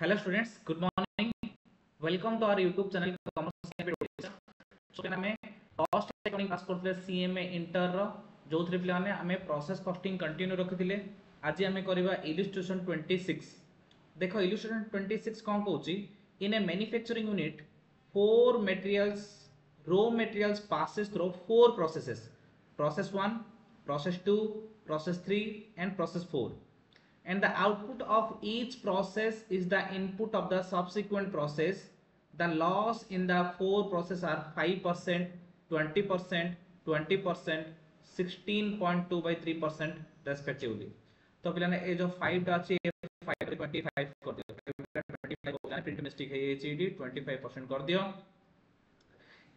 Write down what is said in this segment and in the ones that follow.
Hello students, good morning. Welcome to our YouTube channel Commerce Campus Odisha. So केना में cost accounting पास करथले CMA inter रो जो three plan ने हमें process costing continue रखिथिले आज हमें करबा इलस्ट्रेशन 26 देखो इलस्ट्रेशन 26 कोन कहूची in a manufacturing unit four materials passes through four processes, process 1, process 2, process 3 and process 4, and the output of each process is the input of the subsequent process. The loss in the four processes are 5%, 20%, 20%, 16.2 by 3% respectively. तो पिलाने ये जो 5 टा अच्छी 5 25 कर दियो 25 हो गया प्रिंट मिस्टेक है ये 25% कर दियो.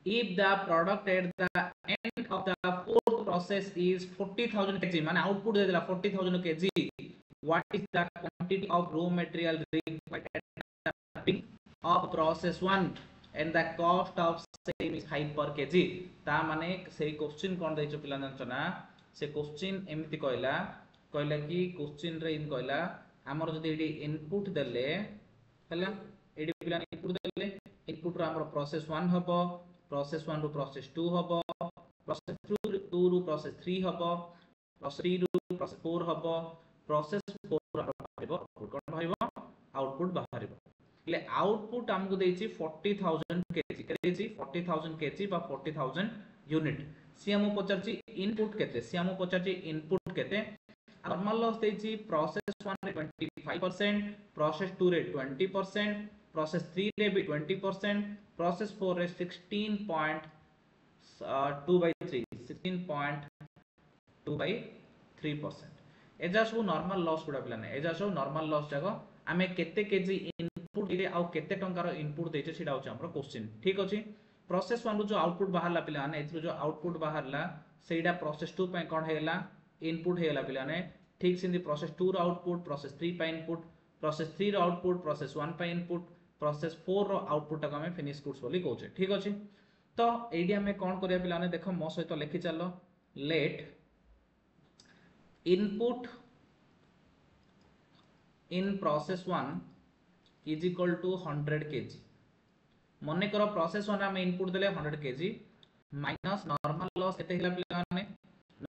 If the product at the end of the fourth process is 40,000 kg माने आउटपुट दे देला 40,000 kg, what is the quantity of raw material required at the starting of process 1 and the cost of same is 5 per kg. ता माने सेही question कोन दैछ पिला जानछ ना से question एमिति कहला कि क्वेश्चन रे इन कहला हमर जदी एडी इनपुट देले हला एडी पिला इनपुट देले इनपुट रो हमर प्रोसेस 1 हबो, प्रोसेस 1 रो प्रोसेस 2 हबो, प्रोसेस 2 रो प्रोसेस 3 हबो, प्रोसेस 3 रो प्रोसेस 4 हबो, प्रोसेस 4 बाहरिबो आउटपुट कोन बाहरिबो आउटपुट बाहरिबो ले आउटपुट हमकु देछि 40,000 केजी के देछि 40,000 केजी बा 40,000 यूनिट सी हमु पचरछि इनपुट केते सी हमु पचरछि इनपुट केते नॉर्मल लॉस देछि प्रोसेस 1 रे 25%, प्रोसेस 2 रे 20%, प्रोसेस 3 रे भी 20%, प्रोसेस 4 रे 16.2 by 3 16.2 by 3%. एजा सब नॉर्मल लॉस गुडा पिलाने एजा सब नॉर्मल लॉस जागो आमे केते केजी इनपुट दिले आ केते टंकार इनपुट देचे सेटा होचे हमर क्वेश्चन ठीक अछि. प्रोसेस 1 रो जो आउटपुट बाहरला पिलाने एथरो जो आउटपुट बाहरला सेटा प्रोसेस 2 पे कोन हेला इनपुट हेला पिलाने ठीक सिंदी प्रोसेस 2 रो आउटपुट प्रोसेस 3 पे इनपुट प्रोसेस 3 रो आउटपुट प्रोसेस 1 पे इनपुट प्रोसेस 4 रो आउटपुट का हमें फिनिश गुड्स बोली कहउचे ठीक अछि. तो एडी हमें कोन करिया पिलाने देखो मो सहित लिखि चलो late input in process 1 is equal to 100 kg. मने करो प्रोसेस 1 में इनपुट देले 100 kg माइनस नॉर्मल लॉस केते हिला पिलाने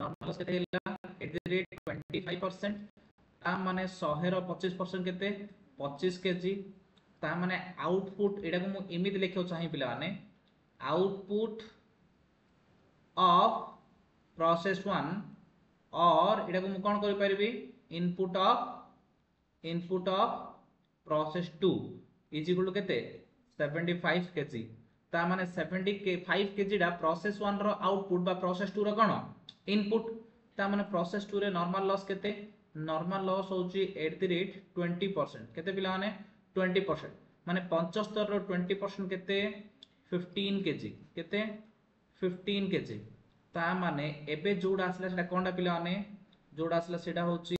नॉर्मल लॉस केते हिला एट द रेट 25% ता माने 100 रो 25% केते 25 kg ता माने आउटपुट एडा को मु इमित लिखियो चाहि पिलाने आउटपुट ऑफ प्रोसेस 1 और एटा को मु कोन करि परबी input of process 2 is equal to केते 75 केजी ता माने 75 केजी डा प्रोसेस 1 रो आउटपुट बा प्रोसेस 2 रो कोन इनपुट ता माने प्रोसेस 2 रे नॉर्मल लॉस केते नॉर्मल लॉस होची एट द रेट 20% केते पिला माने 20% माने 75 रो 20% केते 15 केजी केते 15 केजी ता माने एबे जोड़ा आसला सेटा कोनडा पिला माने जोड़ा आसला सेटा होची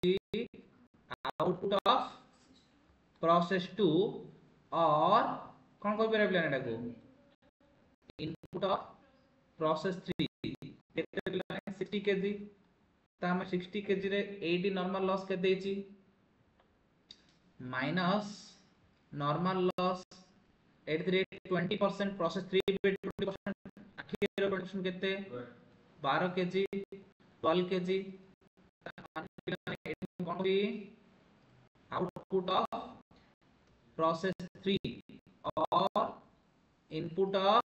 आउटपुट ऑफ प्रोसेस 2 और कोन कोइ पेरा पिला नेटा को इनपुट ऑफ प्रोसेस 3 केते पिला माने 60 केजी ता हम 60 केजी रे 80 नॉर्मल लॉस के देची minus normal loss at the rate 20% process 3 पे 20% 80% केते 12 KG 12 KG output of process 3 और इनपुट ऑफ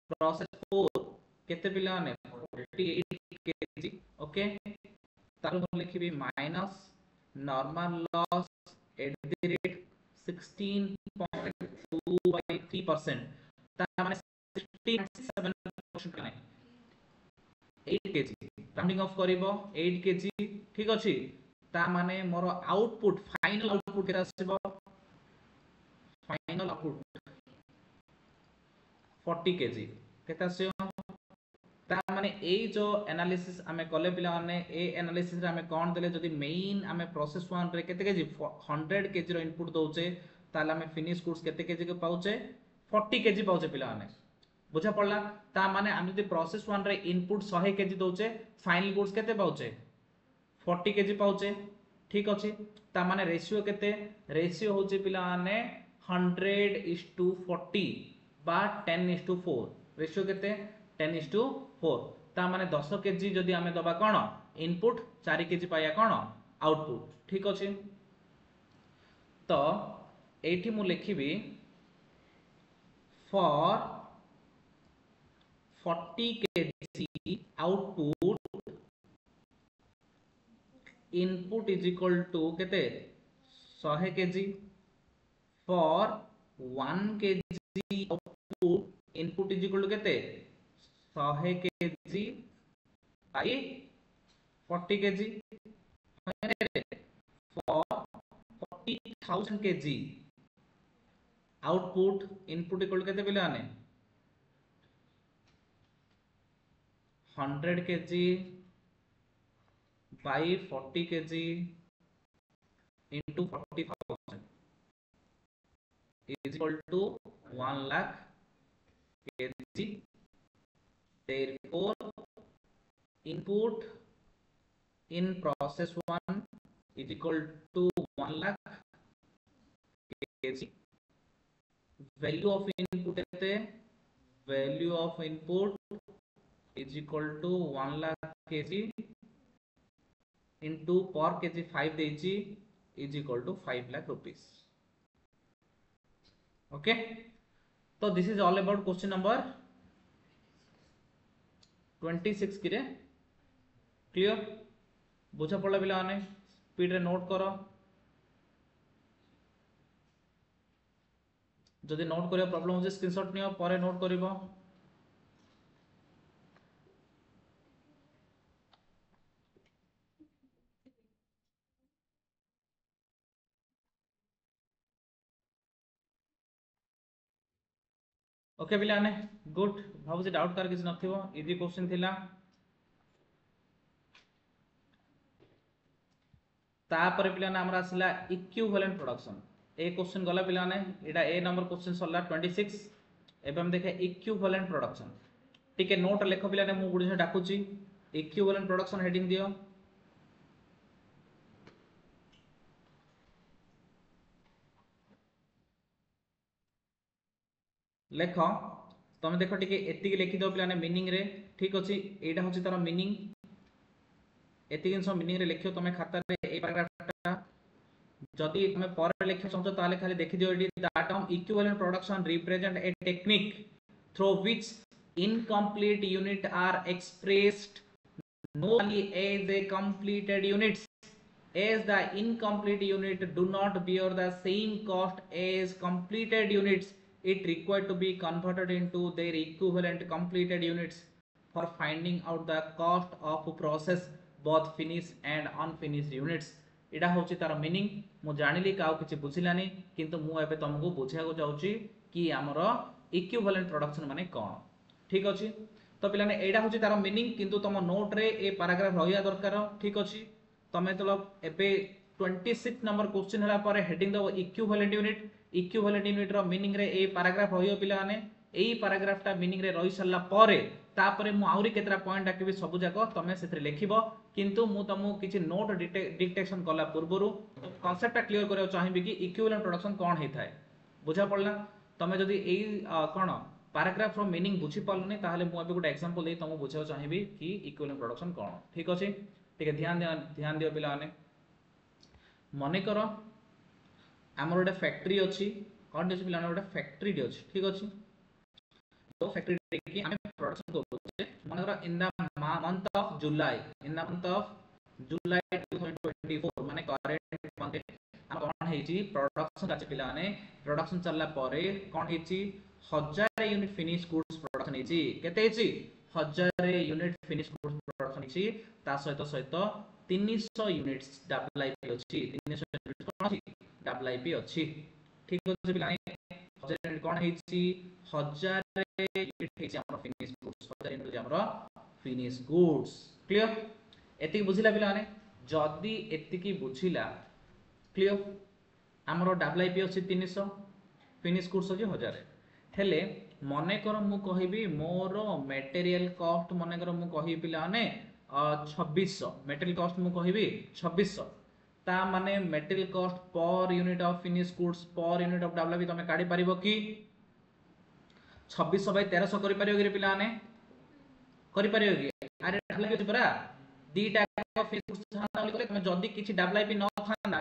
प्रोसेस 4 केते पिला ने 48 केजी ओके तार हम लिखिबी minus normal loss at the rate 16.2 by 3% ता माने 67% काने 8 केजी राउंडिंग ऑफ करिवो 8 केजी ठीक अछि ता माने मोर आउटपुट फाइनल आउटपुट केता आसीबो फाइनल आउटपुट 40 केजी केता आसीबो ता माने ए जो एनालिसिस हमें कले पिला माने ए एनालिसिस रे हमें कोन देले जदी मेन हमें प्रोसेस 1 रे केते केजी 100 केजी रो इनपुट दोचे ताले हमें फिनिश गुड्स केते केजी के पाउचे 40 केजी पाउचे पिला माने बुझा पड़ला ता माने हम जदी प्रोसेस 1 रे इनपुट 100 केजी दोचे फाइनल गुड्स केते पाउचे 40 केजी पाउचे ठीक अच्छे ता माने रेशियो केते रेशियो होची पिला माने 100:40 बा 10:4 रेशियो केते 10:4 ता माने 10 केजी जदि आमे दबा कोन इनपुट 4 केजी पाया कोन आउटपुट ठीक अच्छे तो एठी मु लिखिबी for 40 kg output input is equal to केते 100 kg for 1 kg output input is equal to केते 100 kg by 40 kg for 40,000 kg output input equal to केते पिले आने 100 kg by 40 kg into 40,000 is equal to 1 lakh kg. Therefore, input in process 1 is equal to 1 lakh kg. Value of input value of input is equal to 1 lakh kg into per kg 5 देजी is equal to 5 lakh rupees. Okay, so this is all about question number 26 की रे clear बुझा पड़ा पिला माने speed रे note करो जदि note करिया प्रॉब्लम हो स्क्रीनशॉट नियो परे नोट करिवो ओके पिला माने गुड भाबु जे डाउट कर किछ नथिवो इजी क्वेश्चन थिला तापर पिला ना हमरा आसिला इक्विवेलेंट प्रोडक्शन ए क्वेश्चन गला पिला ने एटा ए नंबर क्वेश्चन सरला 26 एबे हम देखे इक्विवेलेंट प्रोडक्शन टिके नोट लेखो पिला ने मु गुडी से डाकुची इक्विवेलेंट प्रोडक्शन हेडिंग दियो लेख तुम देख टिके एतिकी लिखि दो पिला ने मीनिंग रे ठीक अछि एटा होची तार मीनिंग एतिकी जिंस मीनिंग रे लिखियो तुम खाता रे ए पैराग्राफटा जदि तुम पर लिखियो समझो ताले खाली देखि दियो एडी that term equivalent production represent a technique through which incomplete unit are expressed not as a completed units as the incomplete unit do not bear the same cost as completed units it required to be converted into their equivalent completed units for finding out the cost of process both finished and unfinished units एडा होची तार meaning मु जानिली cow किछि बुझिलानी किंतु मु एबे तुमको बुझिया को जाउची कि हमरो इक्विवेलेंट प्रोडक्शन माने कोन ठीक अछि तो पिलाने एडा होची तार मीनिंग किंतु तुम नोट रे ए पैराग्राफ रहिया दरकार ठीक अछि तमे तो एबे 26 नंबर क्वेश्चन हला पर हेडिंग दो इक्विवेलेंट यूनिट रो मीनिंग रे ए पैराग्राफ रहियो पिला माने एई पैराग्राफ टा मीनिंग रे रहि सल्ला परे तापरे मु आउरी केतरा पॉइंट डाकिबी सब जाको तमे सेथरे लेखिबो किंतु मु तमु किछि नोट डिटेक्शन कला पूर्वरु कांसेप्ट टा क्लियर करियो चाहिबी कि इक्विवेलेंट प्रोडक्शन कोन हेथाय बुझा पड़ला तमे जदी एई कोन पैराग्राफ रो मीनिंग बुझी पालुनी ताहले मु अबे गुड एग्जांपल देई तमु बुझाओ चाहिबी कि इक्विवेलेंट प्रोडक्शन कोन ठीक अछि ठीक है ध्यान दियो पिला माने मने करो हमर गोटे फैक्ट्री अछि कोन अछि पिला गोटे फैक्ट्री अछि ठीक अछि तो फैक्ट्री की हमें प्रोडक्शन करूचे माने करो in the month of July 2024 माने करेंट मंथ हम कोन हेची प्रोडक्शन अछि पिला माने प्रोडक्शन चलला परे कोन हेची 1000 यूनिट फिनिश गुड्स प्रोडक्शन हेची केते हेची 1000 यूनिट फिनिश गुड्स प्रोडक्शन हेची ता सहित 300 यूनिट्स डबल आईपी अछि 300 यूनिट्स कोन अछि डबल आईपी अछि ठीक अछि पिला 1000 यूनिट कोन हेची 1000 यूनिट हेची हमर फिनिश गुड्स 1000 यूनिट हमर फिनिश गुड्स क्लियर एति बुझिला पिला माने जदी एति की बुझिला क्लियर हमर डबल आईपी अछि 300 फिनिश गुड्स अछि 1000 हेले मने कर मु कहिबी मोर मटेरियल कॉस्ट मने कर मु कहि पिला माने 2600 मटेरियल कॉस्ट मु कहिबी 2600 ता माने material cost per unit of finish goods per unit of WIP तमे काढी परिबो कि 2600 बाय 1300 करि परियो कि पिलाने करि परियो कि अरे WIP अछि परा दी टाइप ऑफ फिनिश गुड्स थाना बोली तमे जदी किछि WIP न थाना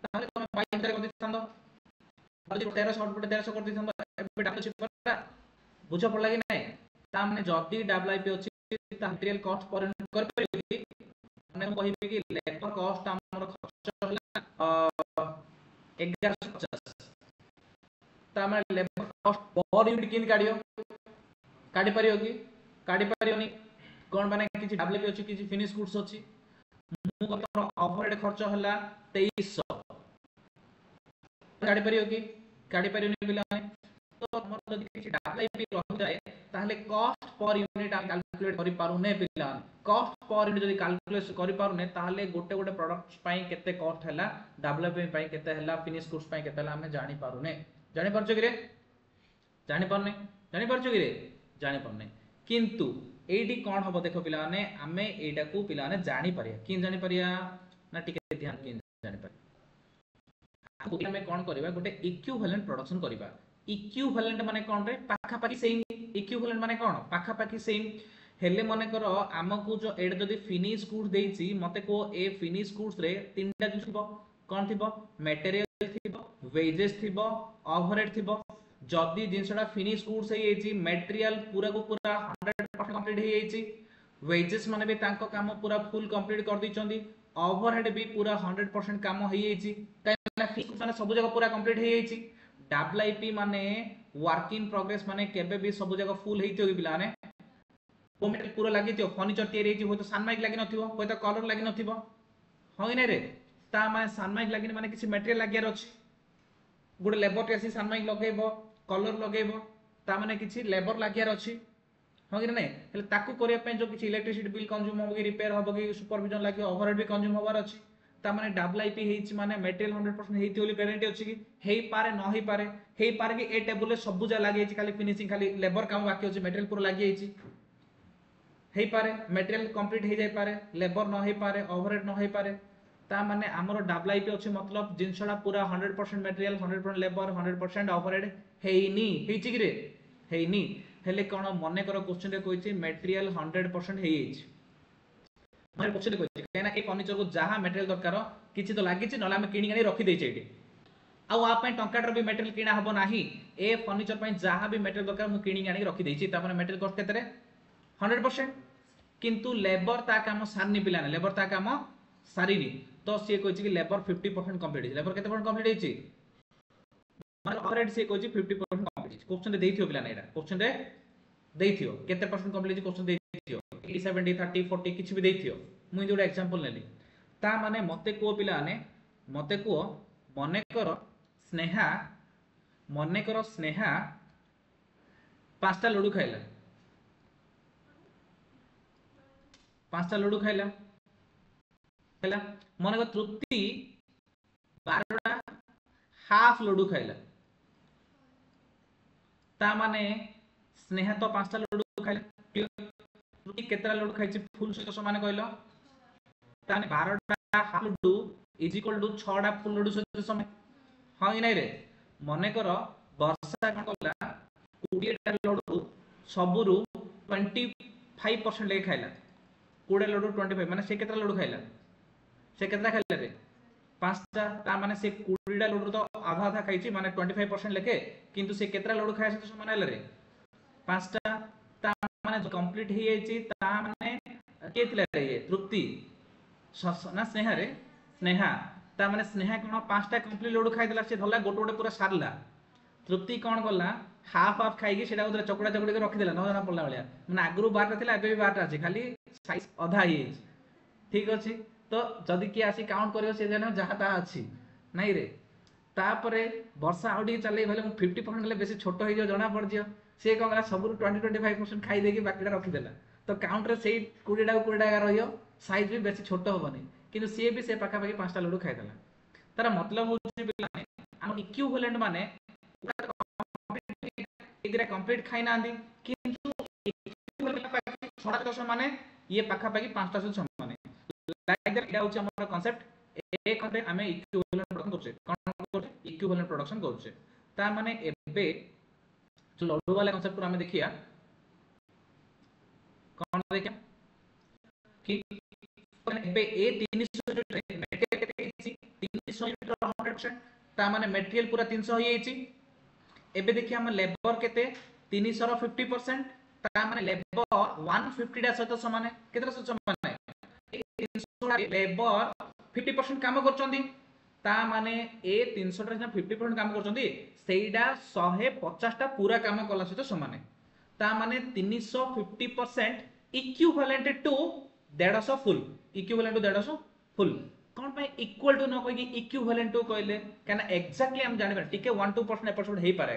ताले तमे 2200 कर दिथांदो जदी 1300 आउटपुट 1300 कर दिथांदो एबे WIP अछि परा बुझ पड़ला कि नै ता माने जदी WIP अछि ता मटेरियल कॉस्ट पर यूनिट कर परियो कि माने हम कहिबे कि लेबर कॉस्ट हमर खर्च होला 1150 ता माने लेबर कॉस्ट पर यूनिट किन काढियो काढी परियो कि काढी परियोनी कोन माने किछि WIP अछि किछि फिनिश गुड्स अछि मु कतर ओवरहेड खर्च होला 2300 काढी परियो कि काढी परियोनी बिला तो हमर जदी किछि WIP रहि जाय ताहले कॉस्ट पर यूनिट हम कैलकुलेट करि पारु नै बिला कॉस्ट पर यूनिट जदी कैलकुलेट करि पारु नै ताहले गोटे गोटे प्रोडक्ट्स पई केते कॉस्ट हैला WIP पई केते हैला फिनिश गुड्स पई केते हैला हम जानि पारु नै जानि परछो कि रे जानि परछो कि रे जानि परनै किंतु एडी कोन हबो देखो पिला माने हमें एटा को पिला माने जानि परिया कि जानि परिया ना टिके ध्यान कि जानि परिया हमें कोन करबा गोटे इक्विवेलेंट प्रोडक्शन करबा इक्विवेलेंट माने कोन रे पाखा पाखी सेम इक्विवेलेंट माने कोन पाखा पाखी सेम हेले माने करो हमकु जो एड जदी फिनिश गुड्स देइची मते को ए फिनिश गुड्स रे तीनटा जिंस थिबो कोन थिबो मटेरियल थिबो वेजेस थिबो ओवरहेड थिबो जदी जिंसडा फिनिश गुड्स हे एची मटेरियल पूरा को पूरा 100% कंप्लीट हे एची वेजेस माने भी तांको काम पूरा फुल कंप्लीट कर दिचंदी ओवरहेड भी पूरा 100% काम हे एची काइना फिनिश माने सब जगह पूरा कंप्लीट हे एची WIP माने वर्क इन प्रोग्रेस माने केबे भी सब जगह फुल हेइतो कि पिलाने ओ मेटेरियल पूरा लागि थियो फर्नीचर तयारी हेइची होय तो सनमाइक लागि नथिबो होय तो कलर लागि नथिबो होय नै रे ता माने सनमाइक लागि माने किछि मेटेरियल लागियार अछि good labour Tessy Sunmica लगेबो colour लगेबो ता माने किछि लेबर लागियार अछि हो कि नै हेले ताकू करिया पे जो किछि इलेक्ट्रिसिटी बिल कंज्यूम होबो कि रिपेयर होबो कि सुपरविजन लागि ओवरहेड भी कंज्यूम होबार अछि ता माने WIP हेइची माने मेटेरियल 100% हेइति होली गारंटी अछि कि हेइ पारे कि ए टेबल रे सब जा लागि अछि खाली फिनिशिंग खाली लेबर काम बाकी अछि मेटेरियल पूरा लागि अछि हेइ पारे मेटेरियल कंप्लीट हे जाय पारे लेबर न हेइ पारे ओवरहेड न हेइ पारे ता माने हमरो WIP अछि मतलब जिंसडा पूरा 100% मेटेरियल 100% लेबर 100% ओवरहेड हेइनी हेइची कि रे हेइनी हेले कोन मने करो क्वेश्चन रे कहिछि मेटेरियल 100% हेइ अछि माने क्वेश्चन रे कहिछि केना ए फर्नीचर को जहा मेटेरियल दरकार किछि तो लागिछि नला हम किनि गानी रखि दै छै एठी आ आ पे टंकाटर भी मेटेरियल किना हबो नाही ए फर्नीचर पे जहा भी मेटेरियल दरकार मु किनि गानी रखि दै छी ता माने मेटेरियल कॉस्ट केतरे 100% किंतु लेबर ता काम सारनी पिलाने लेबर ता काम सारिनी तो से कहिछि कि लेबर 50% कंप्लीट है लेबर केते परसेंट कंप्लीट हेछि माने ओवरहेड से कहिछि 50% कंप्लीट क्वेश्चन रे देइथियो पिलाने एटा क्वेश्चन रे देइथियो केते परसेंट कंप्लीट क्वेश्चन देइथियो 80 70 30 40 किछि भी देइथियो मुई जोडा एग्जांपल लेली ता माने मते को पिलाने मते को मने करो स्नेहा पांचटा लड्डू खाइला मन को तृप्ति 12टा हाफ लड्डू खाइला ता माने स्नेहा तो 5टा लड्डू खाइला तृप्ति केतरा लड्डू खाइछि फुल सहित समान कहलो ता माने 12टा half laddu is equal to 6टा फुल लड्डू सहित समान हां नै रे मने करो वर्षा कोन कहला 20टा लड्डू सबुरु 25% ले खाइला 20 लड्डू 25 माने से केतरा लड्डू खाइला से केतरा खाइला रे 5टा ता माने से 20टा लड्डू तो आधा आधा खाइछि माने 25% लेके किंतु से केतरा लड्डू खाइछ तो समान हैला रे 5टा ता माने कंप्लीट हे जाइछि ता माने केतला रे तृप्ति ना स्नेहा रे स्नेहा ता माने स्नेहा कोन 5टा कंप्लीट लड्डू खाइ देला से धला गोटे गोटे पूरा सारला तृप्ति कोन गला हाफ हाफ खाइकी सेटा उधर चकड़ा चकड़ी के रखि देला न जना पड़ला वाला माने आगरु 12टा थिला एबे भी 12टा अछि खाली साइज आधा हे ठीक अछि तो जदी कि आसी काउंट करियो से जने जहा ता अछि नै रे तापरे वर्षा आउडी चले भले 50% ले बेसी छोटो हे जो जना पड़ जियो से कोन गला सबरु 20-25% खाइ देकी बाकीटा रखि देला तो काउंट रे सेई 20 टा 20 टा रहियो साइज भी बेसी छोटो होबनी किंतु से भी से पाखा पाखी 5टा लड्डू खाइ देला तार मतलब होछि पिलाने हम इक्विवेलेंट माने एग्रे कंप्लीट खाइ नांदी किंतु इक्विवेलेंट 6टा माने ये पाखा पाखी 5टा समान लाइक दैट इडा होछि हमर कांसेप्ट ए कंटे आमे इक्विवेलेंट प्रोडक्शन करछे कोन करछे इक्विवेलेंट प्रोडक्शन करछे ता माने एबे जो लड्डू वाला कांसेप्ट पर आमे देखिया कोन देखिया कि एबे ए 300 यूनिट रे मटेरियल केते हेछि 300 यूनिट रो 100% ता माने मटेरियल पूरा 300 होई हेछि एबे देखिया हम लेबर केते 300 रो 50% ता माने लेबर 150 डा सहित समान केते सहित समान है 300 लेबर 50% काम करचंदी ता माने ए 300 रे 50% काम करचंदी सेइडा 150 टा पूरा काम कला सहित समान ता माने 350% equivalent to 150 full equivalent to 150 full कोन पे इक्वल टू न कोइ कि इक्विवेलेंट टू कहले काना एक्जेक्टली हम जानि पर टिके 1-2% एपिसोड हेई पारे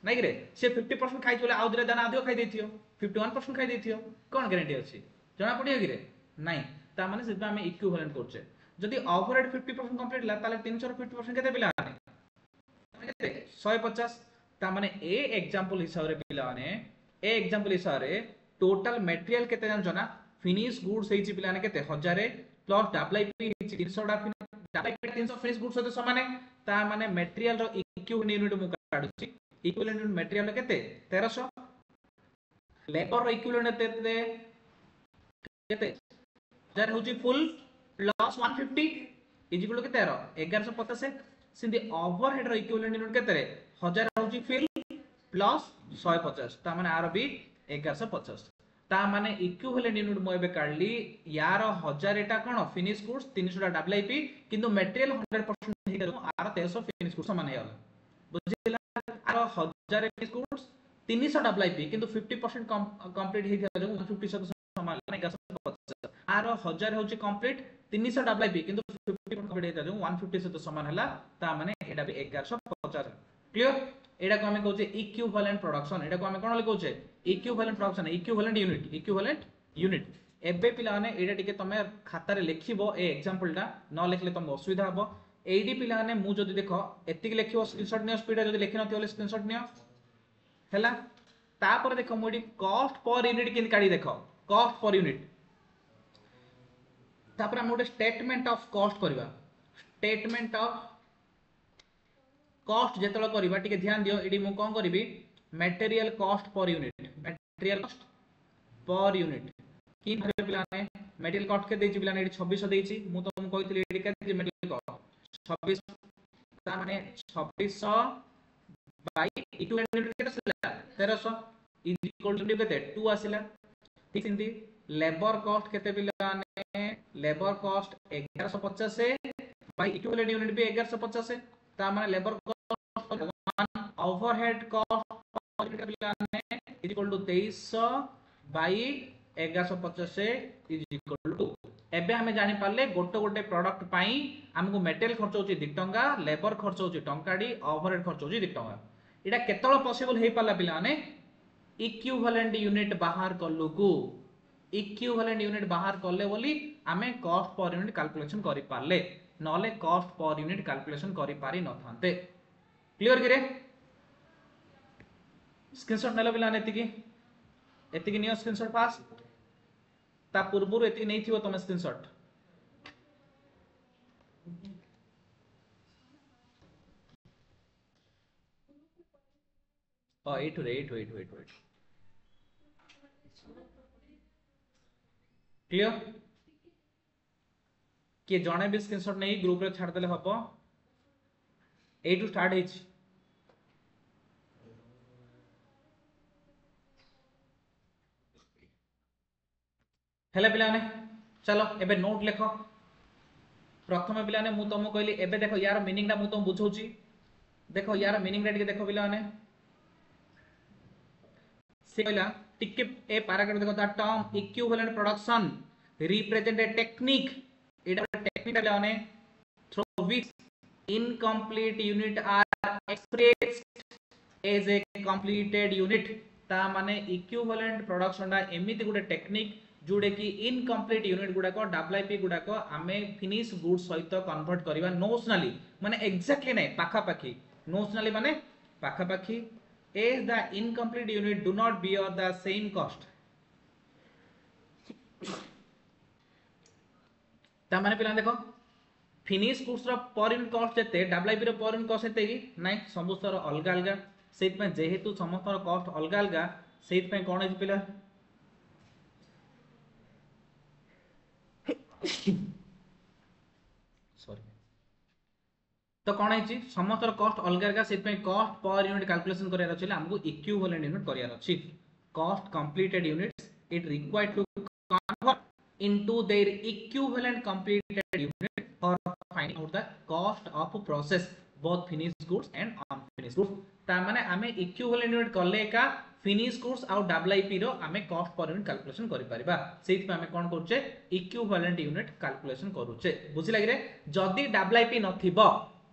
नै रे से 50% खाइ चले आउ दिरे दाना आदियो खाइ देथियो 51% खाइ देथियो कोन गारंटी अछि जना पडियो कि रे नै ता माने से हमें इक्विवेलेंट करछे जदि ओवरहेड 50% कंप्लीट ला ताले 300 रो 50% केते पिला आने केते 150 ता माने ए एग्जांपल हिसाब रे पिला आने ए एग्जांपल हिसाब रे टोटल मटेरियल केते जान जना फिनिश गुड्स हेछि पिला आने केते 1000 प्लस डब्ल्यूआईपी हेछि 300 डा डब्ल्यूआईपी 300 फिनिश गुड्स सहित समान ता माने मटेरियल रो इक्विवेलेंट यूनिट मु काढुछि इक्विवेलेंट यूनिट मटेरियल केते 1300 लेबर रो इक्विवेलेंट केते जार होची फुल प्लस 150 इज इक्वल केते 1150 सिंधी ओवरहेड रो इक्विवेलेंट यूनिट केते रे 1000 होची फिल प्लस 150 ता माने आर बी 1150 ता माने इक्विवेलेंट यूनिट मो एबे काढली यार 1000 एटा कोन फिनिश गुड्स 300 टा डब्ल्यूआईपी किंतु मटेरियल 100% हे गलो आर 1300 फिनिश गुड्स समान हे बुझिला आर 1000 फिनिश गुड्स 300 डब्ल्यूआईपी किंतु 50% कंप्लीट हे गलो 150 समान 1150 आर 1000 होची कंप्लीट 300 डब्ल्यूआईपी किंतु 50% कंप्लीट हे गलो 150 सहित समान हला ता माने एटा भी 1150 क्लियर एटा को हमें कहउचे इक्विवेलेंट प्रोडक्शन एटा को हमें कोन कहउचे इक्विवेलेंट प्रोडक्शन इक्विवेलेंट यूनिट एबे पिला माने एटा टिके तमे खाता रे लिखिबो ए एग्जांपल टा न लिखले तम असुविधा हबो एडी पिला माने मु जदी देखो एतिक लिखिबो स्क्रीनशॉट नियो स्पीड जदी लिखि नथि होले स्क्रीनशॉट नियो हैला तापर देखो मोडी कॉस्ट पर यूनिट किन काडी देखो कॉस्ट पर यूनिट तापर हम गोटे स्टेटमेंट ऑफ कॉस्ट करबा स्टेटमेंट ऑफ कॉस्ट जेतलो करबा टिके ध्यान दियो एडी मु कोन करबी material cost per unit material cost per unit किन भाबे पिलाने मटेरियल कॉस्ट के देछि पिलाने एडी 2600 देछि मु तो मु कहितली एडी के मटेरियल कॉस्ट 26 ता माने 2600 बाय इक्विवेलेंट यूनिट केते आसिला 1300 इज इक्वल टू केते 2 आसिला ठीक सिंधी लेबर कॉस्ट केते पिलाने labour cost 1150 by equivalent unit भी 1150 ता माने लेबर कॉस्ट 1 ओवरहेड कॉस्ट पिलाने is equal to 2300 by 1150 is equal to एबे हमें जानि पाले गोटे गोटे प्रोडक्ट पाई हमको मटेरियल खर्च होची 2 टंका लेबर खर्च होची टंकाडी ओवरहेड खर्च होची 2 टंका एटा केतळ पॉसिबल हे पाला पिला माने इक्विवेलेंट यूनिट बाहर कल्लु को इक्विवेलेंट यूनिट बाहर करले बोली आमे कॉस्ट पर यूनिट कैलकुलेशन करि पारले नले कॉस्ट पर यूनिट कैलकुलेशन करि पारि न थांते क्लियर कि रे स्क्रीनशॉट नेलो पिला एतिकी नियो स्क्रीनशॉट फास्ट ता पूर्वरु एति नै थिवो तमे स्क्रीनशॉट ओ 8 क्लियर कि जणे भी स्क्रीनशॉट नै ग्रुप रे छाड़ देले हबो 8 टू स्टार्ट हिच हेले पिलाने चलो एबे नोट लेखो प्रथम पिलाने मु तुमको कहली एबे देखो यार मीनिंग टा मु तुम बुझौची देखो यार मीनिंग टा देखो पिलाने से कहला टिके ए पैराग्राफ देखो the term equivalent production represent a technique एटा टेक्निक पिलाने through which incomplete unit are expressed as a completed unit ता माने इक्विवेलेंट प्रोडक्शन टा एमिति गुटे टेक्निक जोड़े कि इनकम्प्लीट यूनिट गुडा को डब्ल्यूआईपी गुडा को आमे फिनिश गुड्स सहित कन्वर्ट करबा नोशनली माने एग्जैक्टली नै पाखा पाखी नोशनली माने पाखा पाखी as the incomplete unit do not bear the same cost ता माने पिला देखो फिनिश गुड्स रो पर यूनिट कॉस्ट जते डब्ल्यूआईपी रो पर यूनिट कॉस्ट एते कि नाही समस्त रो अलग अलग सेत में जेहेतु समस्त रो कॉस्ट अलग अलग सेत में कोन है पिला सॉरी तो कौन है समस्त कॉस्ट अलग अलग से कॉस्ट पर यूनिट कैलकुलेशन करार अच्छे हमको इक्विवेलेंट यूनिट करार अच्छी cost completed units it required to convert into their equivalent completed unit for finding out the cost of process both finished goods and unfinished goods ता माने हमें equivalent unit करले का फिनिश गुड्स आउ WIP रो हमें कॉस्ट पर यूनिट कैलकुलेशन करि परिबा सेति पे हमें कोन करछे इक्विवेलेंट यूनिट कैलकुलेशन करूछे बुझि लागि रे जदी डब्ल्यूआईपी नथिबो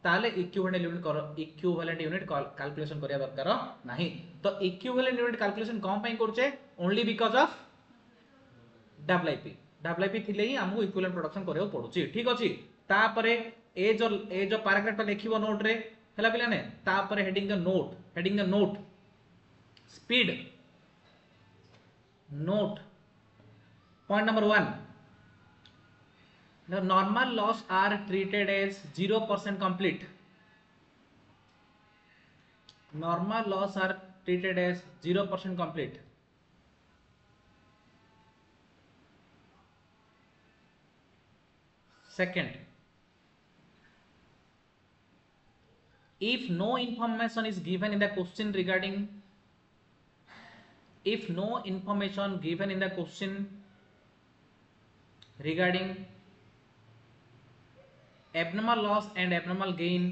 ताले इक्विवेलेंट यूनिट कैलकुलेशन करिया दरकार नाही तो इक्विवेलेंट यूनिट कैलकुलेशन कोन पई करछे ओनली बिकॉज़ ऑफ डब्ल्यूआईपी थिले ही हमहु इक्विवेलेंट प्रोडक्शन करियो पडुची ठीक अछि तापरे ए जो पैराग्राफ लिखिबो नोट रे हला पिला ने तापरे heading the note speed note point number 1 the normal loss are treated as 0% complete normal loss are treated as 0% complete second if no information is given in the question regarding if no information given in the question regarding abnormal loss and abnormal gain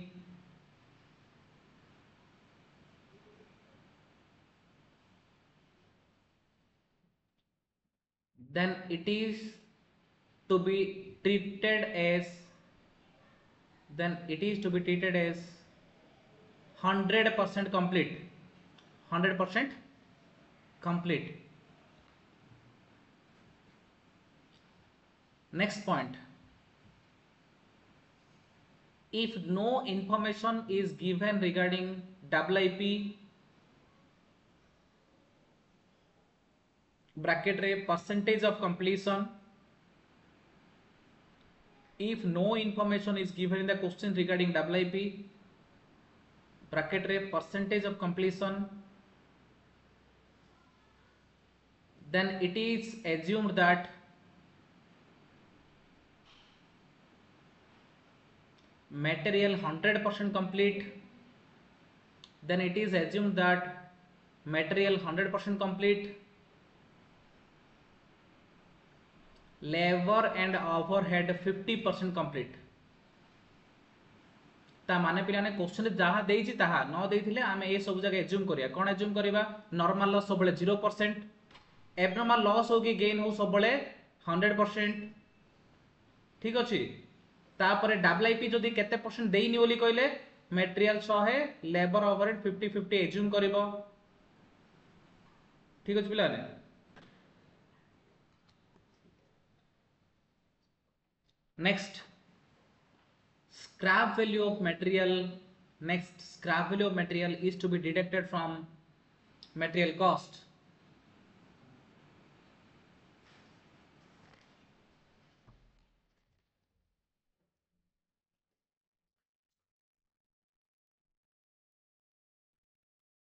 then it is to be treated as 100% complete 100% complete next point if no information is given regarding WIP bracket रे percentage of completion if no information is given in the question regarding WIP bracket रे percentage of completion then it is assumed that material 100% complete then it is assumed that material 100% complete labor and overhead 50% complete ता माने पिलाने question जहा देइछि ताहा न देइथिले आमे ए सब जगह एज्यूम करिया कोन एज्यूम करिवा नॉर्मल लॉस सबले 0% एब्नॉर्मल लॉस हो कि गेन हो सबले 100% ठीक अछि तापरे डब्ल्यूआईपी जदी केते परसेंट देइनी ओली कहले मटेरियल 100 लेबर ओवरहेड 50 50 एज्यूम करिवो ठीक अछि पिलाने next scrap value of material is to be deducted from material cost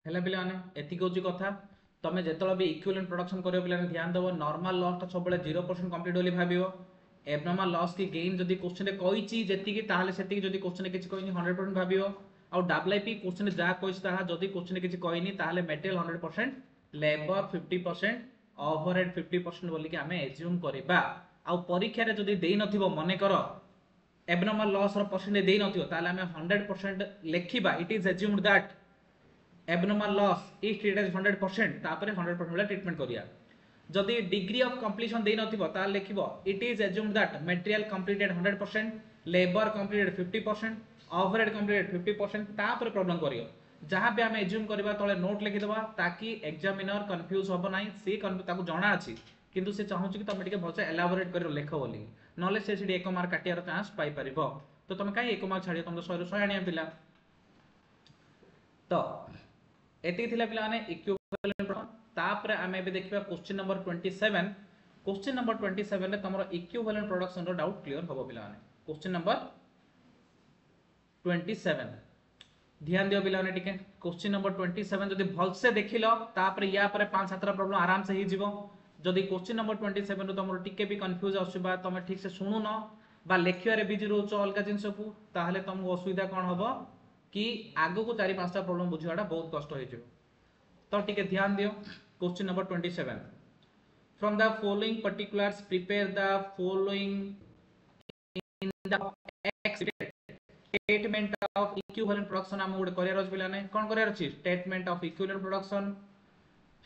हेला पिला माने एति कोची कथा तमे जेतला भी इक्विवेलेंट प्रोडक्शन करियो पिला ध्यान देबो नॉर्मल लॉस ता सबले 0% कंप्लीट होली भाबियो एब्नॉर्मल लॉस की गेन जदी क्वेश्चन रे कहिची जेति की ताहाले सेति की जदी क्वेश्चन रे किछि कहिनी 100% भाबियो आ डब्ल्यूआईपी क्वेश्चन रे जा कहिछ ताहा जदी क्वेश्चन रे किछि कहिनी ताहाले मटेरियल 100% लेबर 50% ओवरहेड 50% बोली कि हमें एज्यूम करबा आ परीक्षा रे जदी देई नथिबो मने करो एब्नॉर्मल लॉस रो परसेंट देई नथिबो ताहाले हमें 100% लेखिबा it is assumed that abnormal loss is treated as 100% तापरे 100% वाला ट्रीटमेंट करिया जदी डिग्री ऑफ कंप्लीशन देई नथिबो ता लिखिबो it is assumed that material completed 100% labour completed 50% overhead completed 50% तापरे प्रॉब्लम करियो जहां भी हम एज्यूम करबा तळे नोट लिखि देबा ताकि एग्जामिनर कंफ्यूज होबो नाही से ताकू जाना अछि किंतु से चाहू कि तमे टिके भलसे एलाबोरेट करियो लेखो बोली नले से सिडी एक मार्क काटियार चांस पाई परिबो तो तमे काई एक मार्क छाडियो तमे 100 100 आनिया पिला तो एति थिला पिला माने इक्विवेलेंट तापरे आमे बे देखिबा क्वेश्चन नंबर 27 रे तमरो इक्विवेलेंट प्रोडक्शन रो डाउट क्लियर होबो पिला माने क्वेश्चन नंबर 27 ध्यान दियो पिलाने टिके क्वेश्चन नंबर 27 जदि भल से देखिलो तापर या पर 5-7 प्रॉब्लम आराम से ही जीवो जदि क्वेश्चन नंबर 27 रो तमरो टिके भी कंफ्यूज आसुबा तमे ठीक से सुनु न बा लेखिया रे बिजी रोच अलगा जिंस को ताहले तुमको असुविधा कोन हबो कि आगो को 4-5 प्रॉब्लम बुझियाडा बहुत कष्ट होई जिवो तो टिके ध्यान दियो question number 27 from the following particulars prepare the following in the statement of equivalent production हम गोटे करियर अछि पिलाने कोन करियर अछि statement of equivalent production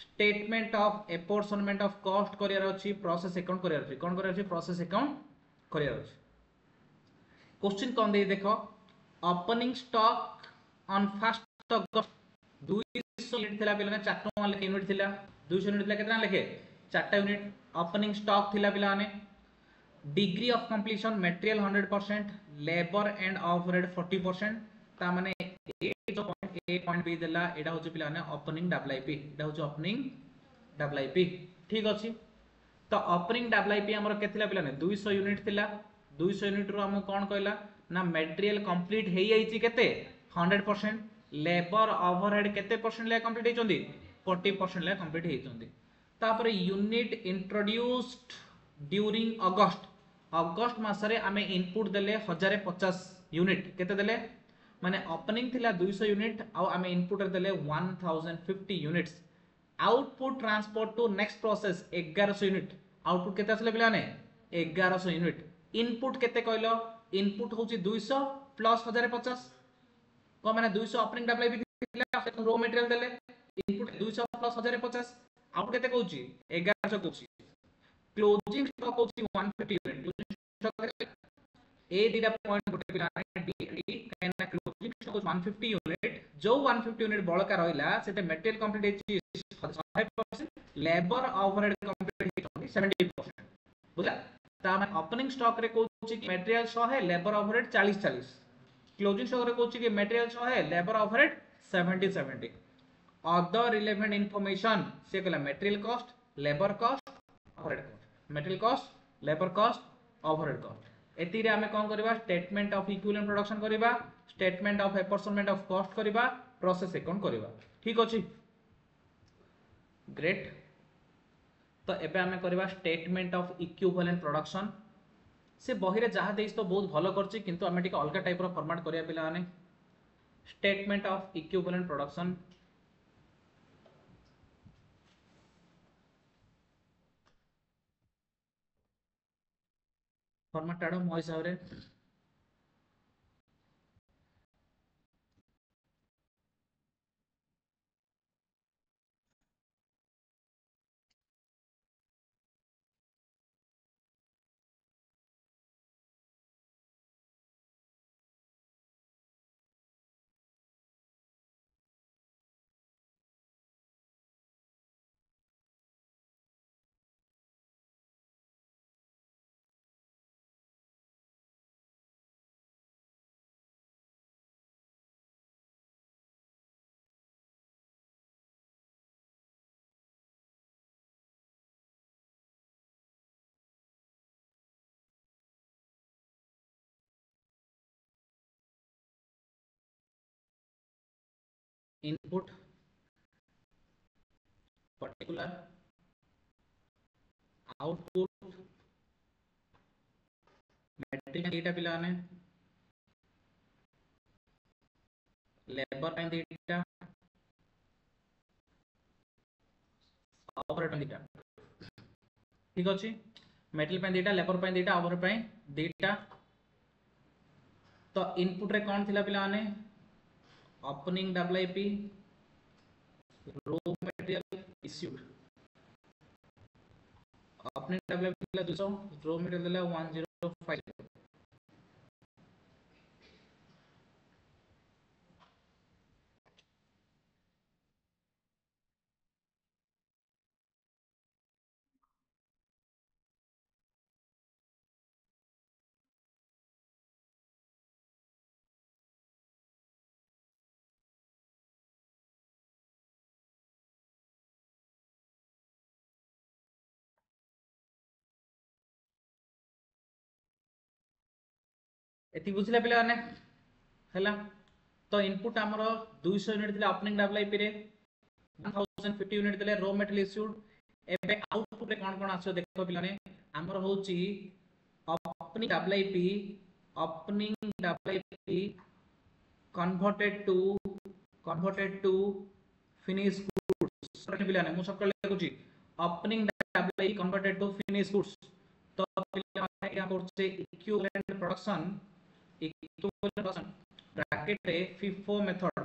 statement of apportionment of cost career अछि process account करियर अछि कोन करियर अछि process account career अछि question कोन दे देखो opening stock on first August 200 unit थिला पिलाने 4 टका लेके यूनिट थिला 200 यूनिट थिला केतना लेके 4 यूनिट ओपनिंग स्टॉक थिला पिलाने degree of completion material 100% labour and overhead 40% ता माने ए जो पॉइंट ए पॉइंट बी देला एडा होची पिलाने ओपनिंग डब्ल्यूआईपी एडा होची ओपनिंग डब्ल्यूआईपी ठीक अछि तो ओपनिंग डब्ल्यूआईपी हमर केथिला पिलाने 200 यूनिट थिला 200 यूनिट रो हम कोन कहला ना मटेरियल कंप्लीट हेई आइची केते 100% लेबर ओवरहेड केते परसेंट ले कंप्लीट हेचोंदी 40% ले कंप्लीट हेचोंदी तापर यूनिट इंट्रोड्यूस्ड ड्यूरिंग अगस्त मासरे आमे इनपुट देले 1050 यूनिट केते देले माने ओपनिंग थिला 200 यूनिट आ आमे इनपुट देले 1050 units output transport to next process 1100 unit output केते आसले पिलाने 1100 यूनिट इनपुट केते कहलो इनपुट होची 200 प्लस 1050 को माने 200 ओपनिंग डब्ल्यूआईपी थिला रो मटेरियल देले इनपुट 200 प्लस 1050 आउटपुट केते कहूची 1100 कहूची क्लोजिंग स्टॉक होची 150 यूनिट क्लोजिंग स्टॉक ए दीटा पॉइंट गोटे पिलाने डी कहना क्लोजिंग स्टॉक 150 यूनिट जो 150 यूनिट बळका रहिला सेते मटेरियल कंप्लीट हेची 100% लेबर ओवरहेड कंप्लीट हेची 70% बुझला ता माने ओपनिंग स्टॉक रे कहूची कि material 100 labour overhead 40 closing stock रे कहूची कि material 100 labour overhead 70 other relevant information से कहला material cost labour cost overhead cost material cost labour cost overhead cost एती रे हमें कोन करबा स्टेटमेंट ऑफ इक्विवेलेंट प्रोडक्शन करबा स्टेटमेंट ऑफ एपर्सनमेंट ऑफ कॉस्ट करबा प्रोसेस अकाउंट करबा ठीक अछि ग्रेट तो एबे हमें करबा स्टेटमेंट ऑफ इक्विवेलेंट प्रोडक्शन से बही रे जहा देइस तो बहुत भलो करछि किंतु हमें टिक अलगा टाइप रो फॉर्मेट करिया पिला माने statement of equivalent production format आडो मो हिसाब रे input particular output material data पिलाने लेबर पे डेटा ओवरहेड पे डेटा ठीक अछि मटेरियल पे डेटा लेबर पे डेटा ओवरहेड पे डेटा तो इनपुट रे कोन थिला पिलाने opening WIP raw material issued opening WIP दिला 200 रो मटेरियल दिला 1050 एति बुझले पिला माने हैला तो इनपुट हमर 200 यूनिट थिला ओपनिंग डब्ल्यूआईपी रे 1050 यूनिट थिले रॉ मटेरियल इश्यूड एबे आउटपुट रे कोन कोन आछो देखो पिलाने हमर होची opening WIP converted to finished goods पिलाने मु सकल लिखुची opening WIP converted to finished goods तो पिलाने या करछे इक्विवेलेंट प्रोडक्शन ब्रैकेट रे FIFO मेथड